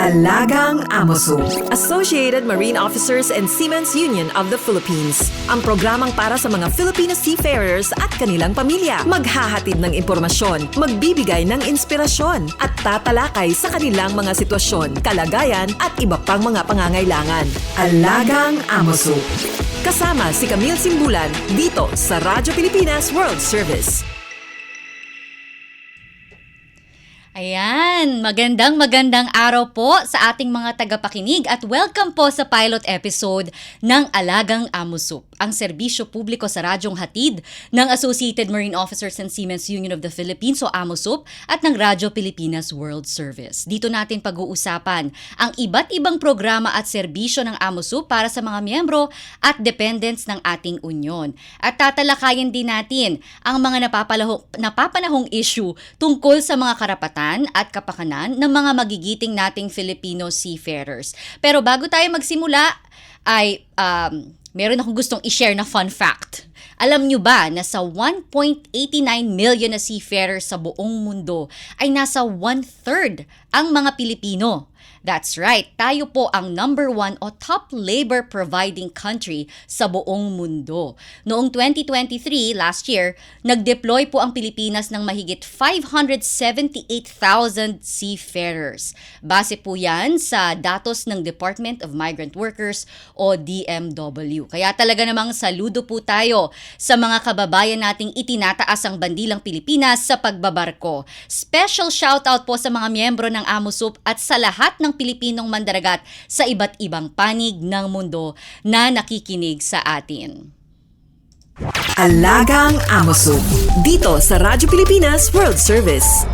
Alagang Amoso. Associated Marine Officers and Seamen's Union of the Philippines. Ang programang para sa mga Filipino seafarers at kanilang pamilya. Maghahatid ng impormasyon, magbibigay ng inspirasyon, at tatalakay sa kanilang mga sitwasyon, kalagayan at iba pang mga pangangailangan. Alagang Amoso. Kasama si Camille Simbulan dito sa Radyo Pilipinas World Service. Ayan, magandang araw po sa ating mga tagapakinig at welcome po sa pilot episode ng Alagang Amosup, ang serbisyo publiko sa radyong hatid ng Associated Marine Officers and Seamen's Union of the Philippines o Amosup at ng Radyo Pilipinas World Service. Dito natin pag-uusapan ang iba't ibang programa at serbisyo ng Amosup para sa mga miyembro at dependents ng ating union. At tatalakayin din natin ang mga napapanahong issue tungkol sa mga karapatan at kapakanan ng mga magigiting nating Filipino seafarers. Pero bago tayo magsimula, ay meron akong gustong i-share na fun fact. Alam nyo ba na sa 1.89 million na seafarers sa buong mundo ay nasa 1/3 ang mga Pilipino? That's right, tayo po ang number 1 o top labor providing country sa buong mundo. Noong 2023, last year, nag-deploy po ang Pilipinas ng mahigit 578,000 seafarers. Base po yan sa datos ng Department of Migrant Workers o DMW. Kaya talaga namang saludo po tayo sa mga kababayan nating itinataas ang bandilang Pilipinas sa pagbabarko. Special shoutout po sa mga miyembro ng Amosup at sa lahat ng Pilipinong mandaragat sa iba't ibang panig ng mundo na nakikinig sa atin. Alagang Amoso. Dito sa Radyo Pilipinas World Service.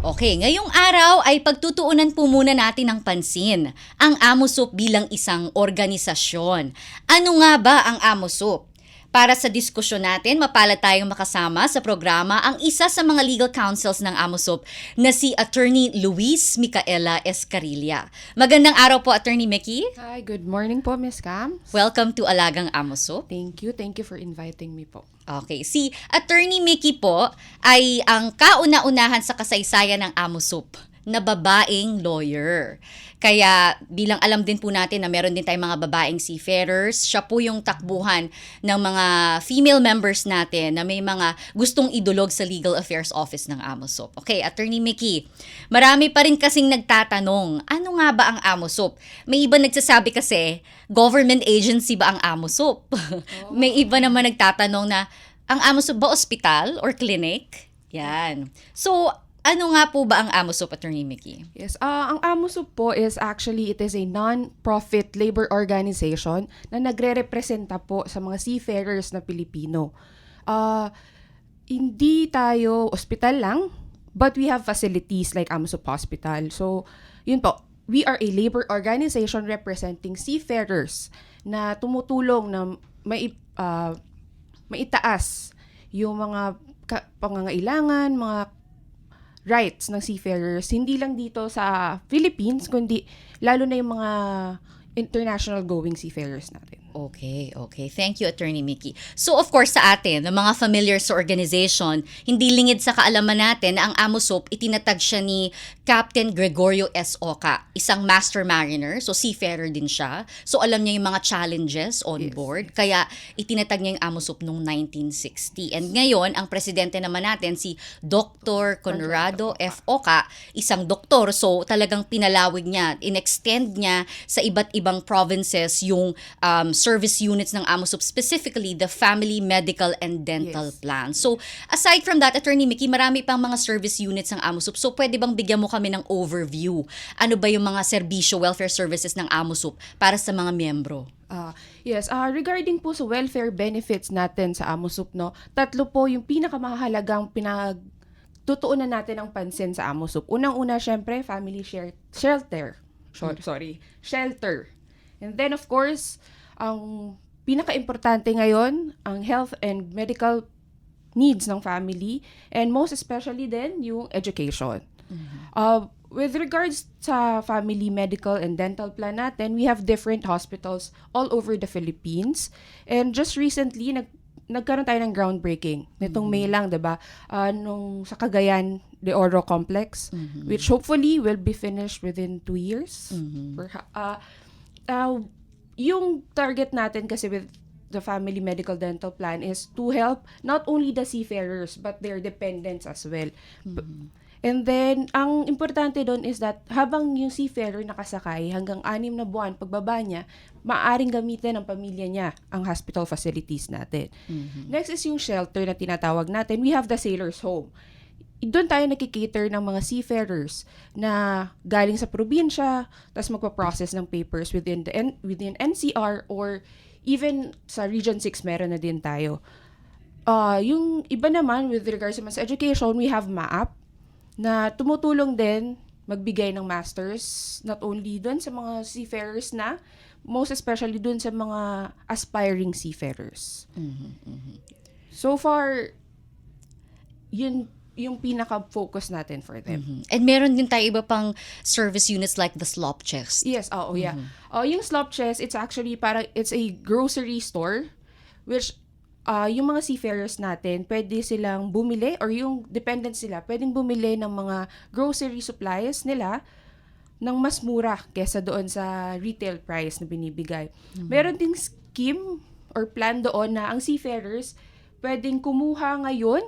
Okay, ngayong araw ay pagtutuunan po muna natin ng pansin ang Amosup bilang isang organisasyon. Ano nga ba ang Amosup? Para sa diskusyon natin, mapalad tayong makasama sa programa ang isa sa mga legal counsels ng Amosup na si Attorney Luis Micaela Escarilla. Magandang araw po, Attorney Mickey. Hi, good morning po, Miss Cam. Welcome to Alagang Amosup. Thank you for inviting me po. Okay, si Attorney Mickey po ay ang kauna-unahan sa kasaysayan ng Amosup na babaeng lawyer. Kaya bilang alam din po natin na meron din tayong mga babaeng seafarers, siya po yung takbuhan ng mga female members natin na may mga gustong idulog sa Legal Affairs Office ng Amosup. Okay, Attorney Mickey, marami pa rin kasing nagtatanong, ano nga ba ang Amosup? May iba nagsasabi kasi, government agency ba ang Amosup? May iba naman nagtatanong na, ang Amosup ba ospital or clinic? Yan. So, ano nga po ba ang Amosup, Attorney Mickey? Yes, ang Amosup po it is a non-profit labor organization na nagre-representa po sa mga seafarers na Pilipino. Hindi tayo ospital lang, but we have facilities like Amosup Hospital. So, yun po, we are a labor organization representing seafarers na tumutulong na maitaas yung mga pangangailangan, mga rights ng seafarers, hindi lang dito sa Philippines, kundi lalo na yung mga international going seafarers natin. Okay. Thank you, Attorney Mickey. So, of course, sa atin, ng mga familiar sa organization, hindi lingid sa kaalaman natin na ang Amosup, itinatag siya ni Captain Gregorio S. Oca, isang master mariner, so seafarer din siya. So, alam niya yung mga challenges on board, kaya itinatag niya yung Amosup noong 1960. And ngayon, ang presidente naman natin, si Dr. Conrado F. Oca, isang doktor, so talagang pinalawig niya, in-extend niya sa iba't ibang provinces yung service units ng Amosup, specifically the Family Medical and Dental Plan. So, aside from that, Attorney Mickey, marami pang mga service units ng Amosup. So, pwede bang bigyan mo kami ng overview? Ano ba yung mga serbisyo, welfare services ng Amosup para sa mga miyembro? Regarding po sa welfare benefits natin sa Amosup, no, tatlo po yung pinakamahalagang tutuunan natin ng pansin sa Amosup. Unang-una, syempre, family shelter. Shelter. And then, of course, ang pinaka-importante ngayon, ang health and medical needs ng family, and most especially then, yung education. With regards sa family medical and dental plan natin, we have different hospitals all over the Philippines. And just recently, nagkaroon tayo ng groundbreaking. Nitong May lang, 'di ba? Nung sa Cagayan De Oro Complex, which hopefully will be finished within 2 years. Yung target natin kasi with the Family Medical Dental Plan is to help not only the seafarers but their dependents as well. And then, ang importante doon is that habang yung seafarer nakasakay hanggang 6 na buwan pagbaba niya, maaaring gamitin ng pamilya niya ang hospital facilities natin. Next is yung shelter na tinatawag natin. We have the sailor's home. Doon tayo nakikater ng mga seafarers na galing sa probinsya, tapos magpa-process ng papers within NCR or even sa Region 6 meron na din tayo. Yung iba naman with regards sa education, we have MAAP na tumutulong din magbigay ng masters not only doon sa mga seafarers na, most especially doon sa mga aspiring seafarers. So far, yun yung pinaka-focus natin for them. And meron din tayo iba pang service units like the slop chest. Yes, yeah. Yung slop chest, it's actually it's a grocery store which yung mga seafarers natin, pwede silang bumili or yung dependents sila, pwedeng bumili ng mga grocery supplies nila ng mas mura kesa doon sa retail price na binibigay. Meron ding scheme or plan doon na ang seafarers pwedeng kumuha ngayon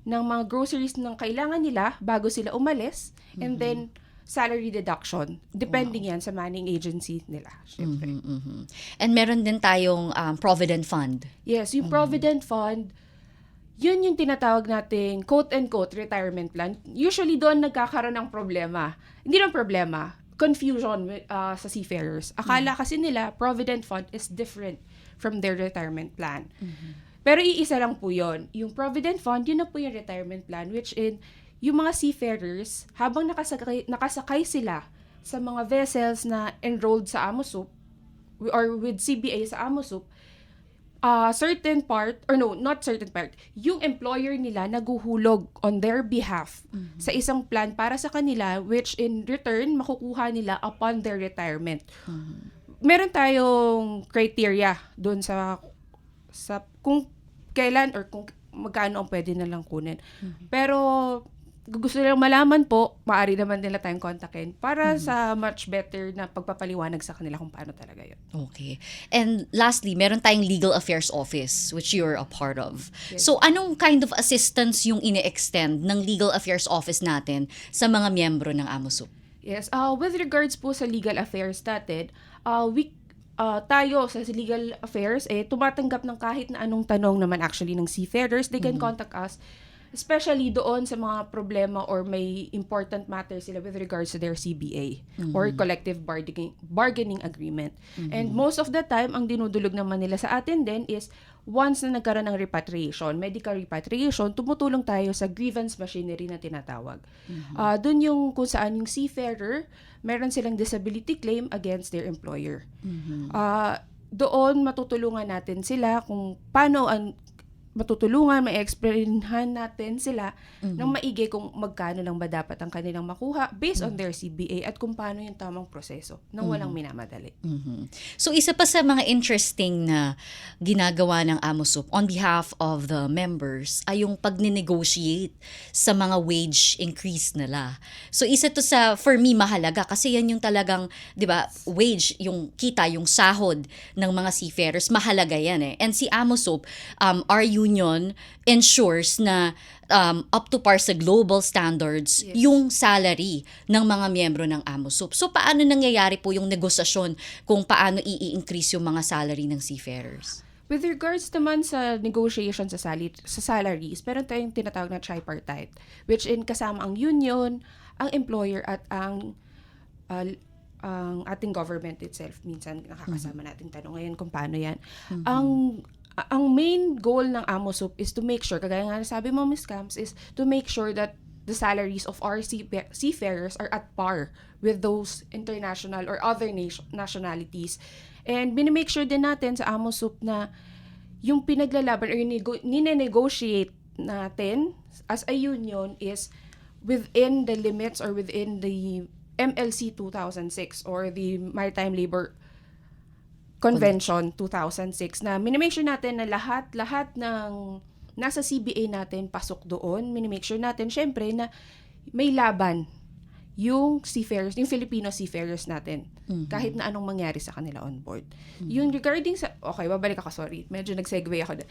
ng mga groceries ng kailangan nila bago sila umalis, and then salary deduction. Depending yan sa manning agency nila. Syempre. And meron din tayong Provident Fund. Yes, yung Provident Fund, yun yung tinatawag nating quote-unquote retirement plan. Usually doon nagkakaroon ng problema. Hindi lang problema, confusion sa seafarers. Akala kasi nila Provident Fund is different from their retirement plan. Pero iisa lang po yun. Yung Provident Fund, yun na po yung retirement plan, which in yung mga seafarers, habang nakasakay sila sa mga vessels na enrolled sa AMOSUP or with CBA sa AMOSUP, yung employer nila naguhulog on their behalf sa isang plan para sa kanila, which in return, makukuha nila upon their retirement. Meron tayong criteria doon sa kung kailan or kung magkano ang pwede na lang kunin. Pero gusto nilang malaman po, maaari naman nila tayong kontakin para sa much better na pagpapaliwanag sa kanila kung paano talaga yun. Okay. And lastly, meron tayong Legal Affairs Office which you're a part of. Yes. So anong kind of assistance yung ine-extend ng Legal Affairs Office natin sa mga miyembro ng AMOSUP? Yes. With regards po sa legal affairs natin, tayo sa legal affairs, tumatanggap ng kahit na anong tanong naman actually ng seafarers. They can contact us, especially doon sa mga problema or may important matters sila with regards to their CBA or collective bargaining agreement. And most of the time, ang dinudulog naman nila sa atin din is once na nagkaroon ng repatriation, medical repatriation, tumutulong tayo sa grievance machinery na tinatawag. Doon yung kung saan yung seafarer, meron silang disability claim against their employer. Doon matutulungan natin sila kung paano may explainhan natin sila ng maigi kung magkano lang ba dapat ang kanilang makuha based on their CBA at kung paano yung tamang proseso nang walang minamadali. So isa pa sa mga interesting na ginagawa ng AMOSUP on behalf of the members ay yung pag-negotiate sa mga wage increase nila. So isa to sa, for me, mahalaga kasi yan yung talagang, di ba, wage, yung kita, yung sahod ng mga seafarers, mahalaga yan eh. And si AMOSUP, our union ensures na up to par sa global standards yung salary ng mga miyembro ng AMOSUP. So paano nangyayari po yung negosasyon kung paano i-increase yung mga salary ng seafarers? With regards naman sa negotiation sa salaries, meron tayong tinatawag na tripartite, which in kasama ang union, ang employer at ang ating government itself. Minsan nakakasama nating tanong ngayon kung paano yan. Ang main goal ng AMOSUP is to make sure, kagaya nga sabi mo, Ms. Camps, is to make sure that the salaries of our seafarers are at par with those international or other nationalities. And binimake sure din natin sa AMOSUP na yung pinaglalaban or nine-negotiate natin as a union is within the limits or within the MLC 2006 or the Maritime Labor Convention 2006 na minimake sure natin na lahat ng nasa CBA natin pasok doon. Minimake sure natin syempre na may laban yung seafarers, yung Filipino seafarers natin. Kahit na anong mangyari sa kanila on board. Yung regarding sa, okay, babalik ako, sorry. Medyo nag-segue ako.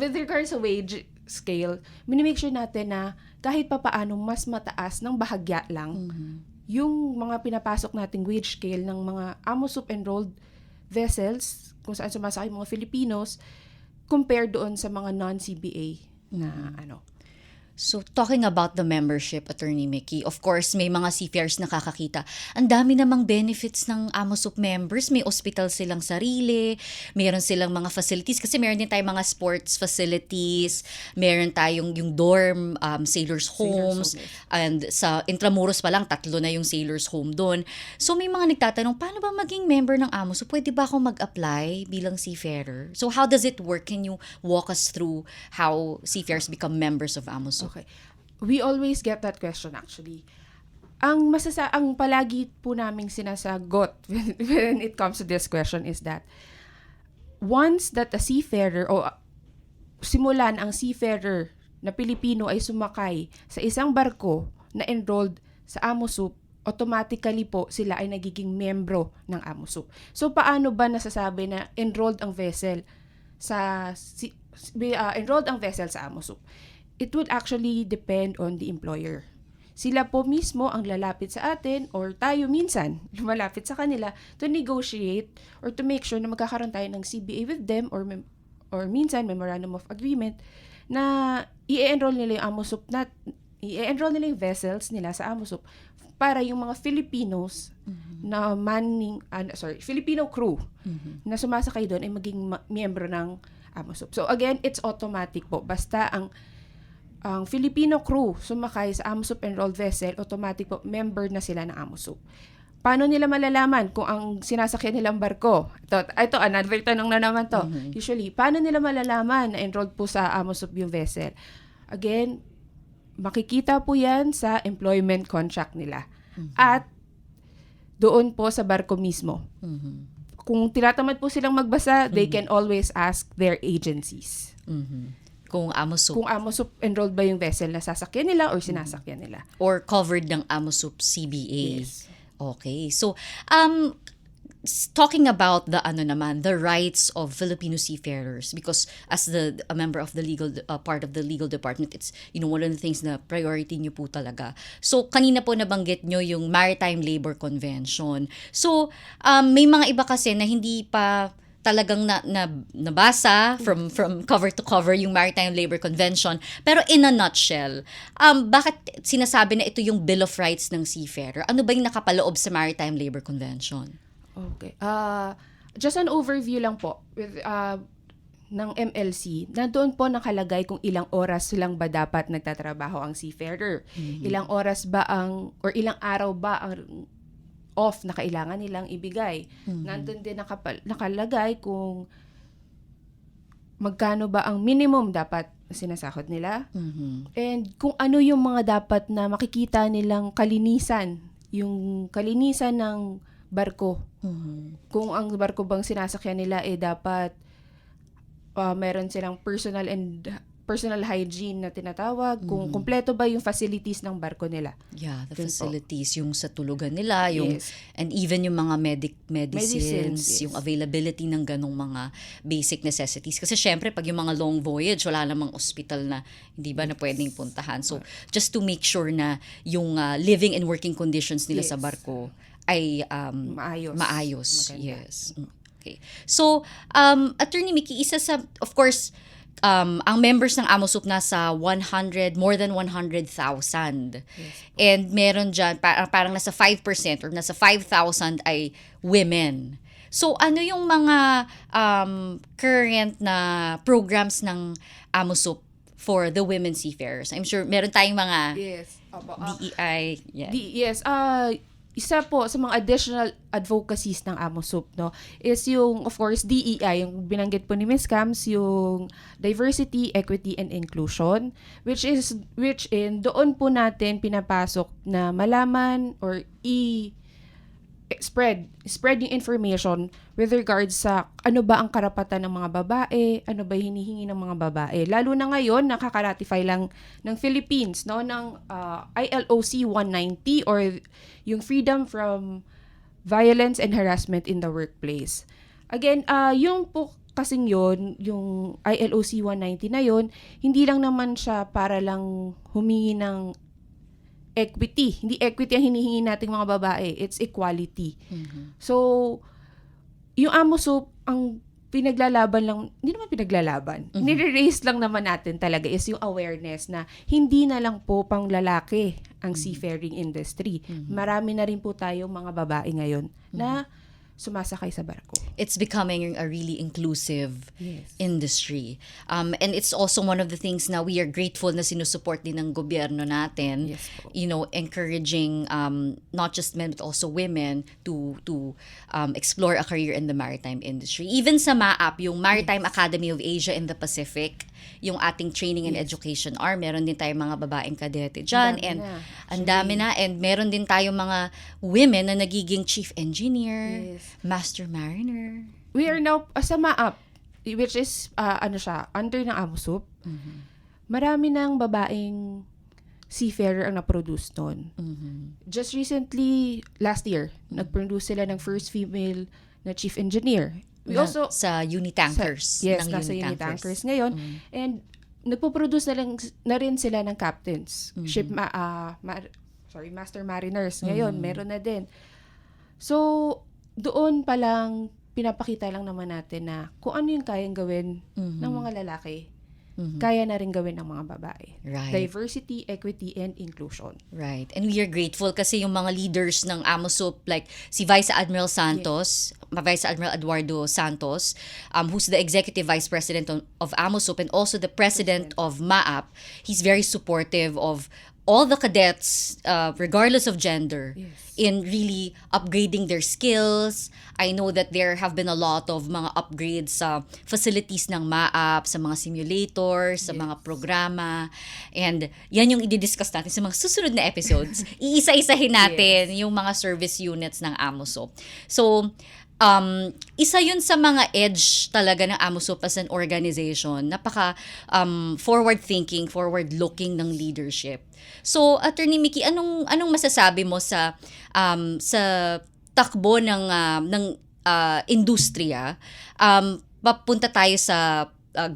With regards sa wage scale, minimake sure natin na kahit pa paano mas mataas ng bahagya lang yung mga pinapasok nating wage scale ng mga AMOSUP enrolled vessels, kung saan sumasakay mga Filipinos, compared doon sa mga non-CBA na ano. So, talking about the membership, Attorney Mickey, of course, may mga seafarers nakakakita. Ang dami namang benefits ng AMOSUP members. May hospital silang sarili, meron silang mga facilities. Kasi meron din tayong mga sports facilities, meron tayong yung dorm, sailors' homes, and sa Intramuros pa lang, 3 na yung sailors' home doon. So, may mga nagtatanong, paano ba maging member ng AMOSUP? Pwede ba ako mag-apply bilang seafarer? So, how does it work? Can you walk us through how seafarers become members of AMOSUP? Okay. We always get that question actually. Ang palagi po naming sinasagot when it comes to this question is that once that a seafarer o simulan ang seafarer na Pilipino ay sumakay sa isang barko na enrolled sa AMOSUP, automatically po sila ay nagiging membro ng AMOSUP. So paano ba nasasabi na enrolled ang vessel sa AMOSUP? It would actually depend on the employer. Sila po mismo ang lalapit sa atin or tayo minsan lumalapit sa kanila to negotiate or to make sure na magkakaroon tayo ng CBA with them or minsan memorandum of agreement na i-enroll nila yung AMOSUP i-enroll nila yung vessels nila sa AMOSUP para yung mga Filipinos na Filipino crew na sumasakay doon ay maging miyembro ng AMOSUP. So again, it's automatic po. Basta ang Filipino crew sumakay sa AMOSUP enrolled vessel, automatic po member na sila ng AMOSUP. Paano nila malalaman kung ang sinasakyan nilang barko? Ito another tanong na naman to. Usually, paano nila malalaman na enrolled po sa AMOSUP yung vessel? Again, makikita po yan sa employment contract nila. At doon po sa barko mismo. Kung tinatamad po silang magbasa, they can always ask their agencies. Kung AMOSUP. Kung AMOSUP enrolled ba yung vessel na sasakyan nila or sinasakyan nila. Or covered ng AMOSUP CBA. Yes. Okay. So, talking about the rights of Filipino seafarers, because as a member of the legal part of the legal department, it's one of the things na priority niyo po talaga. So kanina po nabanggit niyo yung Maritime Labor Convention. So may mga iba kasi na hindi pa talagang nabasa from cover to cover yung Maritime Labor Convention. Pero in a nutshell, bakit sinasabi na ito yung Bill of Rights ng seafarer? Ano ba yung nakapaloob sa Maritime Labor Convention? Okay. Just an overview lang po with ng MLC. Nandoon po nakalagay kung ilang oras lang ba dapat nagtatrabaho ang seafarer. Ilang oras ba or ilang araw ba ang off na kailangan nilang ibigay. Nandun din nakalagay kung magkano ba ang minimum dapat sinasahod nila. And kung ano yung mga dapat na makikita nilang kalinisan. Yung kalinisan ng barko. Kung ang barko bang sinasakyan nila dapat meron silang personal hygiene na tinatawag, kung kumpleto ba yung facilities ng barko nila. Yeah, the facilities, yung sa tulugan nila, and even yung mga medicines, yes. yung availability ng ganong mga basic necessities. Kasi syempre, pag yung mga long voyage, wala namang hospital na hindi ba na pwedeng puntahan. So, just to make sure na yung living and working conditions nila sa barko ay maayos. Maganda. Yes. Okay. So, Attorney Mickey, isa sa, of course, ang members ng AMOSUP nasa more than 100,000. Yes. And meron dyan, parang nasa 5% or nasa 5,000 ay women. So, ano yung mga current na programs ng AMOSUP for the women seafarers? I'm sure meron tayong mga DEI. Yes. Isa po sa mga additional advocacies ng AMOSUP, no, is yung, of course, DEI, yung binanggit po ni Ms. Cams, yung Diversity, Equity, and Inclusion, which doon po natin pinapasok na malaman or spread yung information with regards sa ano ba ang karapatan ng mga babae, ano ba yung hinihingi ng mga babae. Lalo na ngayon, nakaka-ratify lang ng Philippines, no, ng ILOC 190 or yung Freedom from Violence and Harassment in the Workplace. Again, yung po kasing yun, yung ILOC 190 na yun, hindi lang naman siya para lang humingi ng equity. Hindi equity ang hinihingi nating mga babae. It's equality. So, yung AMOSOP, ang pinaglalaban lang, hindi naman pinaglalaban. Nire-raise lang naman natin talaga is yung awareness na hindi na lang po pang lalaki ang seafaring industry. Marami na rin po tayong mga babae ngayon na sumasakay sa barko. It's becoming a really inclusive Yes. industry. And it's also one of the things na we are grateful na sinusuport din ng gobyerno natin. Yes po. You know, encouraging not just men but also women to explore a career in the maritime industry. Even sa MAAP, yung Maritime Academy of Asia and the Pacific, yung ating training and education arm, meron din tayong mga babaeng kadete dyan. Ang dami And na. ang dami na. And meron din tayong mga women na nagiging chief engineer, Yes. master mariner. We are now sa MAAP, which is under ng AMOSOP. Marami ng babaeng seafarer ang na-produce nun. Just recently, last year, nag-produce sila ng first female na chief engineer. We also Sa Unitankers. yes, ng nasa Unitankers ngayon. And nagpo-produce na rin sila ng captains. Master mariners. Ngayon, meron na din. So, doon pa lang, pinapakita lang naman natin na kung ano yung kayang gawin ng mga lalaki, kaya na rin gawin ng mga babae. Right. Diversity, equity, and inclusion. Right. And we are grateful kasi yung mga leaders ng AMOSOP, like si Vice Admiral Santos, Vice Admiral Eduardo Santos, who's the Executive Vice President of AMOSOP and also the President of MAAP, he's very supportive of all the cadets, regardless of gender, in really upgrading their skills. I know that there have been a lot of mga upgrades sa facilities ng MAAP, sa mga simulators, sa mga programa. And yan yung i-discuss natin sa mga susunod na episodes. Iisa-isahin natin yung mga service units ng AMOSOP. So, isa yun sa mga edge talaga ng AMOSOP as an organization. Napaka forward-thinking, forward-looking ng leadership. So, Attorney Mickey, anong masasabi mo sa takbo ng industriya? Papunta tayo sa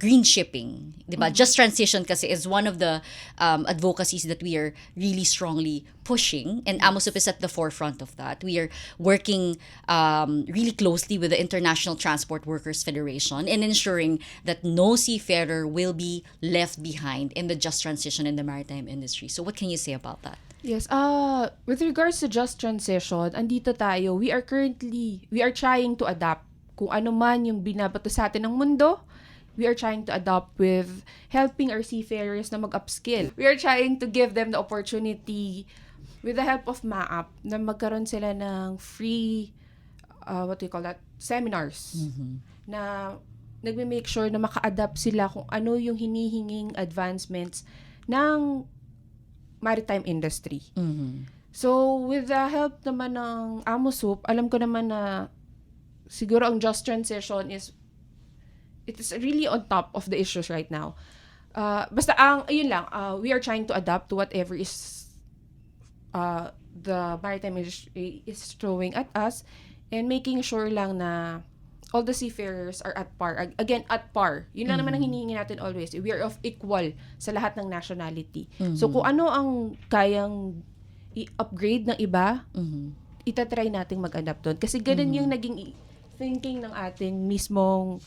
green shipping, 'di ba? Just transition kasi is one of the advocacies that we are really strongly pushing, and AMOSOP is at the forefront of that. We are working really closely with the International Transport Workers Federation in ensuring that no seafarer will be left behind in the just transition in the maritime industry. So what can you say about that? Yes, with regards to just transition, andito tayo. We are trying to adapt kung ano man yung binabato sa atin ng mundo. We are trying to adopt with helping our seafarers na mag-upskill. We are trying to give them the opportunity with the help of MAAP na magkaroon sila ng free, seminars. Na nagme-make sure na maka-adapt sila kung ano yung hinihinging advancements ng maritime industry. So, with the help naman ng AMOSOP, alam ko naman na siguro ang just transition it is really on top of the issues right now. We are trying to adapt to whatever is the maritime industry is throwing at us and making sure lang na all the seafarers are at par. Again, at par. Yun lang naman ang hinihingi natin always. We are of equal sa lahat ng nationality. So kung ano ang kayang i-upgrade ng iba, itatry nating mag-adapt doon. Kasi ganun yung naging thinking ng ating mismong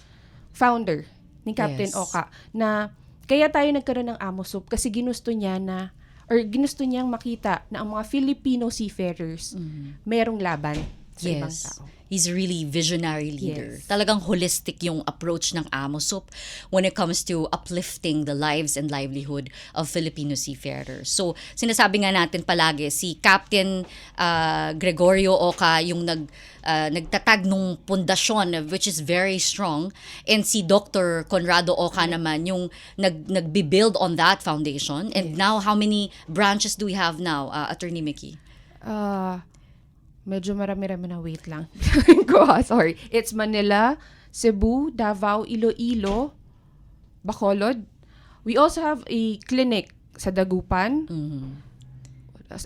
founder ni Captain Yes. Oka na kaya tayo nagkaroon ng AMOSOP kasi ginusto niyang makita na ang mga Filipino seafarers merong laban sa ibang tao. He's a really visionary leader. Yes. Talagang holistic yung approach ng AMOSOP when it comes to uplifting the lives and livelihood of Filipino seafarers. So, sinasabi nga natin palagi, si Captain Gregorio Oca yung nagtatag nung pundasyon, which is very strong, and si Dr. Conrado Oca naman yung nagbi-build on that foundation. And now, how many branches do we have now, Attorney Mickey? Medyo marami-rami na, wait lang. Sorry. It's Manila, Cebu, Davao, Iloilo, Bacolod. We also have a clinic sa Dagupan.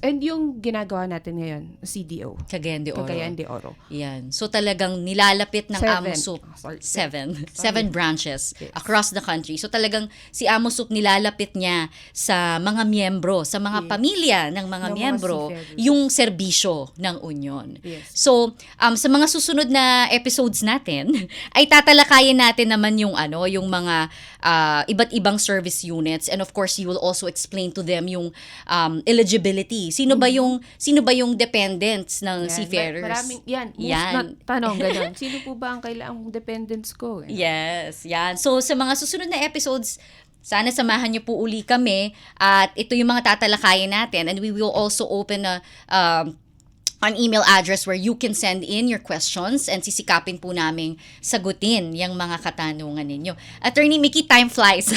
And yung ginagawa natin ngayon, CDO. Cagayan de Oro. Cagayan de Oro. Yan. So talagang nilalapit ng 7. AMOSUP. Sorry. 7 branches Yes. across the country. So talagang si AMOSUP nilalapit niya sa mga miyembro, sa mga Yes. pamilya ng mga Ng mga miyembro, seafarers. yung serbisyo ng Union. Yes. So, sa mga susunod na episodes natin, ay tatalakayin natin naman yung yung mga iba't ibang service units, and of course you will also explain to them yung eligibility. Sino ba yung dependents ng seafarers? Maraming, yan. Yan. Na tanong, ganun. Sino po ba ang kailangang dependents ko? Yes, yan. So sa mga susunod na episodes, sana samahan niyo po uli kami at ito yung mga tatalakayin natin, and we will also open an email address where you can send in your questions and sisikapin po namin sagutin yung mga katanungan ninyo. Attorney Mickey, time flies.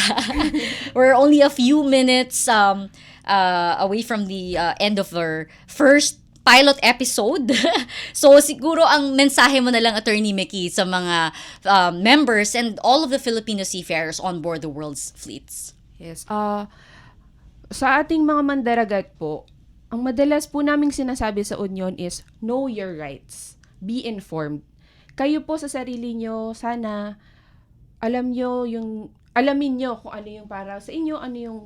We're only a few minutes away from the end of our first pilot episode. So siguro ang mensahe mo na lang, Attorney Mickey, sa mga members and all of the Filipino seafarers on board the world's fleets. Yes. Sa ating mga mandaragat po, ang madalas po naming sinasabi sa Union is, know your rights. Be informed. Kayo po sa sarili nyo, sana alamin nyo kung ano yung para sa inyo, ano yung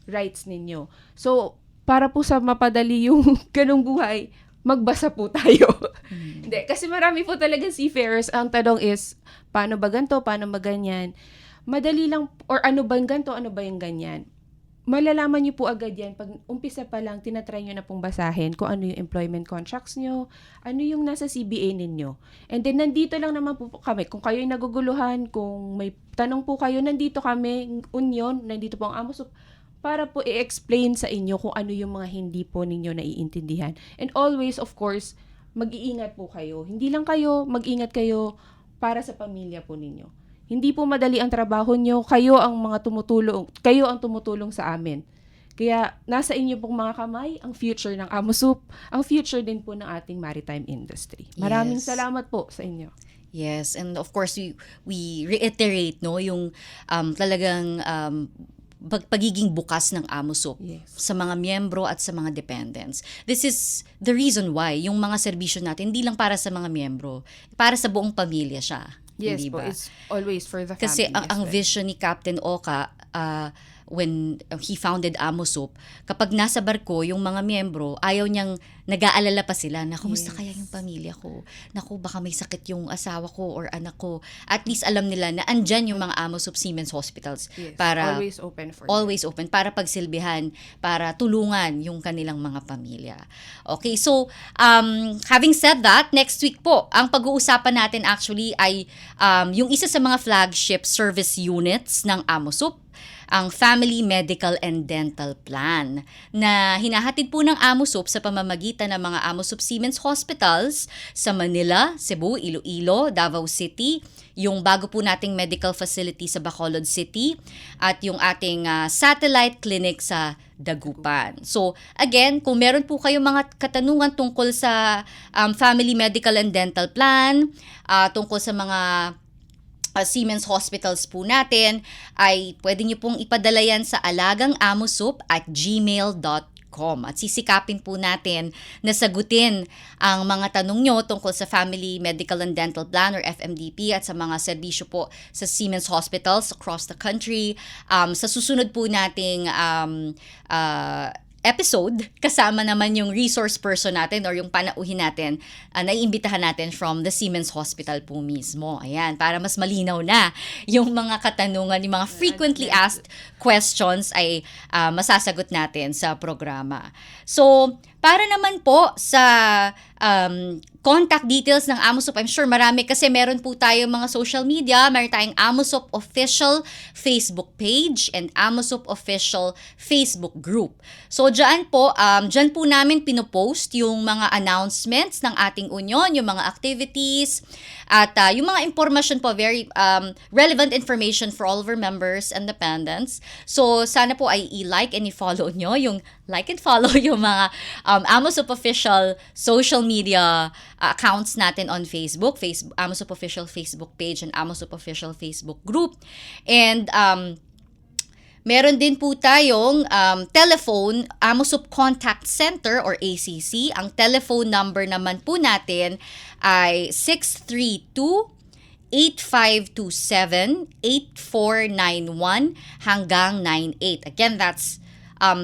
rights ninyo. So, para po sa mapadali yung ganung buhay, magbasa po tayo. Hindi, kasi marami po talaga seafarers. Ang tanong is, paano ba ganito, paano ba ganyan? Madali lang, or ano ba yung ganito, ano ba yung ganyan? Malalaman nyo po agad yan. Pag umpisa pa lang, tinatry nyo na pong basahin kung ano yung employment contracts nyo, ano yung nasa CBA ninyo. And then, nandito lang naman po kami. Kung kayo'y naguguluhan, kung may tanong po kayo, nandito kami, Union, nandito po ang AMOSUP, para po i-explain sa inyo kung ano yung mga hindi po ninyo naiintindihan. And always, of course, mag-iingat po kayo. Hindi lang kayo, mag-ingat kayo para sa pamilya po ninyo. Hindi po madali ang trabaho nyo, kayo ang ang tumutulong sa amin. Kaya nasa inyo pong mga kamay ang future ng AMOSUP, ang future din po ng ating maritime industry. Maraming Yes. salamat po sa inyo. Yes, and of course we reiterate yung talagang pagiging bukas ng AMOSUP Yes. sa mga miyembro at sa mga dependents. This is the reason why yung mga serbisyo natin hindi lang para sa mga miyembro, para sa buong pamilya siya. Yes Hindi po, ba? it's always for the family. Kasi ang as well. vision ni Captain Oka when he founded AMOSUP, kapag nasa barko, yung mga miyembro, ayaw niyang nag-aalala pa sila na kumusta Yes. kaya yung pamilya ko? Naku, baka may sakit yung asawa ko or anak ko. At least alam nila na andyan yung mga AMOSUP Seamen's Hospitals Yes, para always open for always open, para pagsilbihan, para tulungan yung kanilang mga pamilya. Okay, so having said that, next week po, ang pag-uusapan natin actually ay yung isa sa mga flagship service units ng AMOSUP, ang Family Medical and Dental Plan na hinahatid po ng AMOSUP sa pamamagitan ng mga AMOSUP Seamen's Hospitals sa Manila, Cebu, Iloilo, Davao City, yung bago po nating medical facility sa Bacolod City, at yung ating satellite clinic sa Dagupan. So, again, kung meron po kayong mga katanungan tungkol sa Family Medical and Dental Plan, tungkol sa mga Seamen's Hospitals po natin, ay pwede nyo pong ipadala yan sa alagangamosup@gmail.com at sisikapin po natin na sagutin ang mga tanong nyo tungkol sa Family Medical and Dental Plan or FMDP at sa mga serbisyo po sa Seamen's Hospitals across the country. Sa susunod po nating episode, kasama naman yung resource person natin or yung panauhin natin, naiimbitahan natin from the Seamen's Hospital po mismo. Ayan, para mas malinaw na yung mga katanungan, yung mga frequently asked questions ay masasagot natin sa programa. So, para naman po sa contact details ng AMOSUP. I'm sure marami kasi meron po tayong mga social media. Meron tayong AMOSUP Official Facebook page and AMOSUP Official Facebook group. So dyan po namin pinopost yung mga announcements ng ating union, yung mga activities, at yung mga information po, very relevant information for all of our members and dependents. So sana po ay i-like and i-follow nyo, yung like and follow yung mga AMOSUP Official social media accounts natin on Facebook, AMOSUP Official Facebook page and AMOSUP Official Facebook group. And meron din po tayong telephone, AMOSUP Contact Center or ACC. Ang telephone number naman po natin ay 632-8527-8491 hanggang 98. Again, that's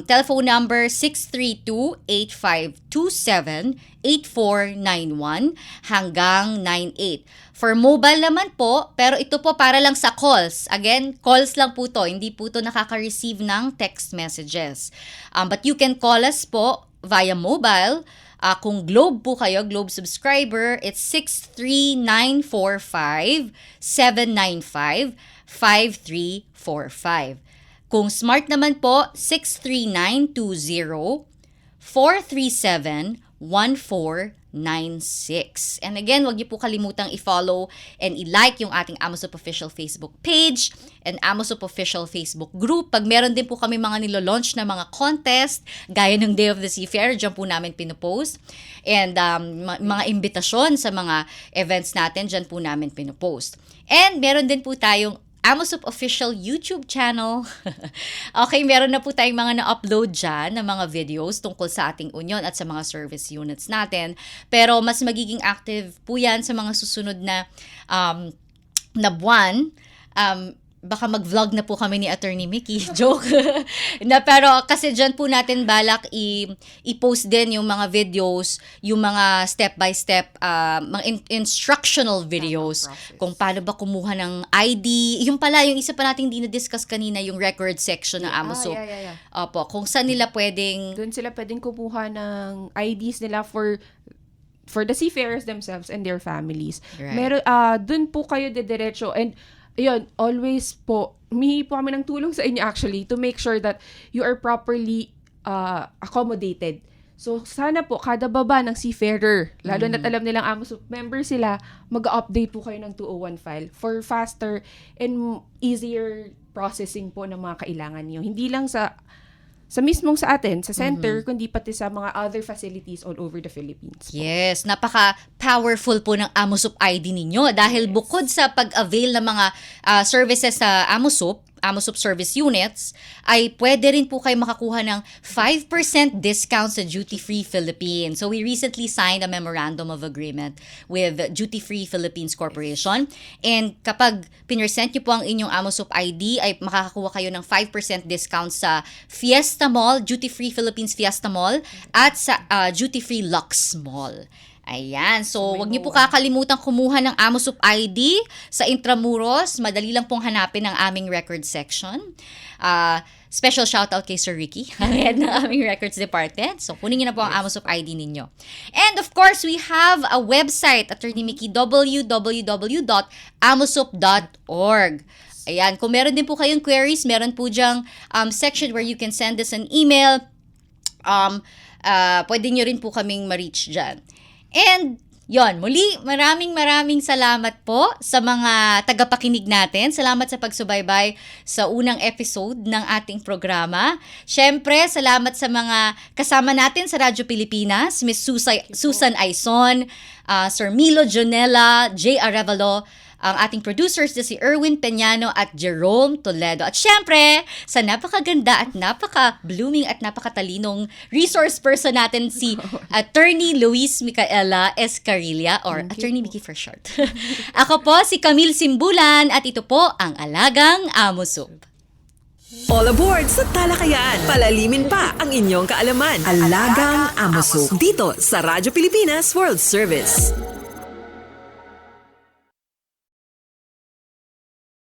telephone number 632-8527-8491 hanggang 98. For mobile naman po, pero ito po para lang sa calls. Again, calls lang po to. Hindi po to nakaka-receive ng text messages. But you can call us po via mobile. Kung Globe po kayo, Globe subscriber, it's 63945-795-5345. Kung Smart naman po, 63920-437-1496. And again, wag niyo po kalimutang i-follow and i-like yung ating AMOSUP Official Facebook page and AMOSUP Official Facebook group. Pag meron din po kami mga nilo-launch na mga contest, gaya ng Day of the Seafarer, dyan po namin pinopost. And mga imbitasyon sa mga events natin, dyan po namin pinopost. And meron din po tayong AMOSUP Official YouTube channel. Okay, meron na po tayong mga na-upload dyan na mga videos tungkol sa ating union at sa mga service units natin. Pero mas magiging active po yan sa mga susunod na buwan. Baka mag-vlog na po kami ni Attorney Mickey. Joke. Pero kasi dyan po natin balak i-post din yung mga videos, yung mga step-by-step, mga instructional videos kung paano ba kumuha ng ID. Yung pala, yung isa pa natin hindi na-discuss kanina, yung record section ng AMOSUP. Opo, kung saan nila pwedeng... Doon sila pwedeng kumuha ng IDs nila for the seafarers themselves and their families. Right. Meron, doon po kayo dediretso. And yun, always po, humihingi po kami ng tulong sa inyo actually to make sure that you are properly accommodated. So, sana po, kada baba ng seafarer, lalo na't alam nilang AMOSUP member sila, mag-update po kayo ng 201 file for faster and easier processing po ng mga kailangan niyo. Hindi lang sa mismong sa atin, sa center, kundi pati sa mga other facilities all over the Philippines. Yes, napaka-powerful po ng AMOSUP ID ninyo dahil bukod sa pag-avail ng mga services sa AMOSUP service units, ay pwede rin po kayo makakuha ng 5% discount sa Duty Free Philippines. So we recently signed a memorandum of agreement with Duty Free Philippines Corporation. And kapag pinersent nyo po ang inyong AMOSUP ID, ay makakakuha kayo ng 5% discount sa Fiesta Mall, Duty Free Philippines Fiesta Mall, at sa Duty Free Lux Mall. Ayan. So, wag niyo po kakalimutan kumuha ng AMOSUP ID sa Intramuros. Madali lang pong hanapin ang aming record section. Special shoutout kay Sir Ricky, ang head ng aming records department. So, kunin niyo na po ang AMOSUP ID ninyo. And of course, we have a website, Attorney Mickey, www.amosup.org. Ayan. Kung meron din po kayong queries, meron po dyang section where you can send us an email. Pwede nyo rin po kaming ma-reach dyan. And yon, muli maraming salamat po sa mga tagapakinig natin. Salamat sa pagsubaybay sa unang episode ng ating programa. Syempre, salamat sa mga kasama natin sa Radyo Pilipinas, Miss Susan Aison, Sir Milo Jonella, J. Arevalo, ang ating producers na si Erwin Peñano at Jerome Toledo. At syempre, sa napakaganda at napaka-blooming at napakatalinong resource person natin, si Attorney Luis Micaela Escarilla, or Attorney Mickey for short. Ako po si Camille Simbulan at ito po ang Alagang AMOSUP. All aboard sa talakayan. Palalimin pa ang inyong kaalaman. Alagang AMOSUP. Dito sa Radyo Pilipinas World Service.